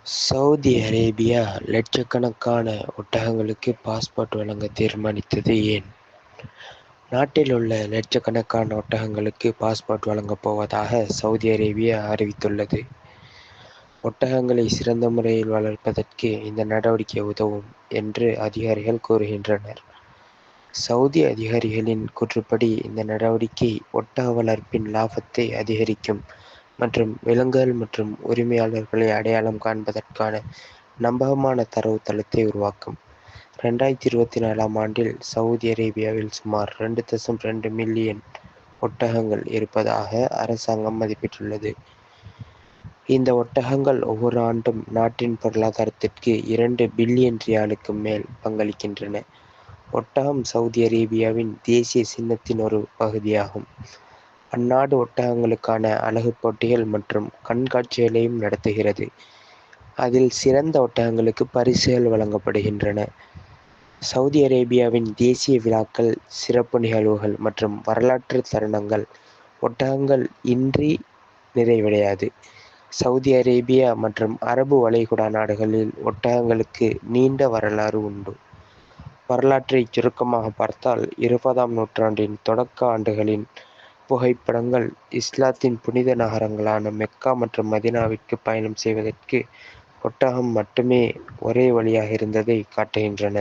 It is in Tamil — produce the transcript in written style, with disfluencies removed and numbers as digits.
சவுதி அரேபியா லட்சக்கணக்கான ஒட்டகங்களுக்கு பாஸ்போர்ட் வழங்க தீர்மானித்தது ஏன்? நாட்டில் உள்ள லட்சக்கணக்கான ஒட்டகங்களுக்கு பாஸ்போர்ட் வழங்கப் போவதாக சவுதி அரேபியா அறிவித்துள்ளது. ஒட்டகங்களை சிறந்த முறையில் வளர்ப்பதற்கு இந்த நடவடிக்கை உதவும் என்று அதிகாரிகள் கூறுகின்றனர். சவுதி அதிகாரிகளின் கூற்றுப்படி, இந்த நடவடிக்கை ஒட்டக வளர்ப்பின் லாபத்தை அதிகரிக்கும் மற்றும் விலங்குகள் மற்றும் உரிமையாளர்களை அடையாளம் காண்பதற்கான நம்பகமான தரவுத்தளத்தை உருவாக்கும். 2024ஆம் ஆண்டில் சவுதி அரேபியாவில் சுமார் 2.2 மில்லியன் ஒட்டகங்கள் இருப்பதாக அரசாங்கம் மதிப்பிட்டுள்ளது. இந்த ஒட்டகங்கள் ஒவ்வொரு ஆண்டும் நாட்டின் பொருளாதாரத்திற்கு 2 பில்லியன் ரியாலுக்கு மேல் பங்களிக்கின்றன. ஒட்டகம் சவுதி அரேபியாவின் தேசிய சின்னத்தின் ஒரு பகுதியாகும். அந்நாடு ஒட்டகங்களுக்கான அழகுப் போட்டிகள் மற்றும் கண்காட்சிகளையும் நடத்துகிறது. அதில் சிறந்த ஒட்டகங்களுக்கு பரிசுகள் வழங்கப்படுகின்றன. சவுதி அரேபியாவின் தேசிய விழாக்கள், சிறப்பு நிகழ்வுகள் மற்றும் வரலாற்று தருணங்கள் ஒட்டகங்கள் இன்றி நிறைவடையாது. சவுதி அரேபியா மற்றும் அரபு வளைகுடா நாடுகளில் ஒட்டகங்களுக்கு நீண்ட வரலாறு உண்டு. வரலாற்றை சுருக்கமாக பார்த்தால், 20ஆம் நூற்றாண்டின் தொடக்க ஆண்டுகளின் புகைப்படங்கள் இஸ்லாத்தின் புனித நகரங்களான மெக்கா மற்றும் மதீனாவிற்கு பயணம் செய்வதற்கு ஒட்டகம் மட்டுமே ஒரே வழியாக இருந்ததை காட்டுகின்றன.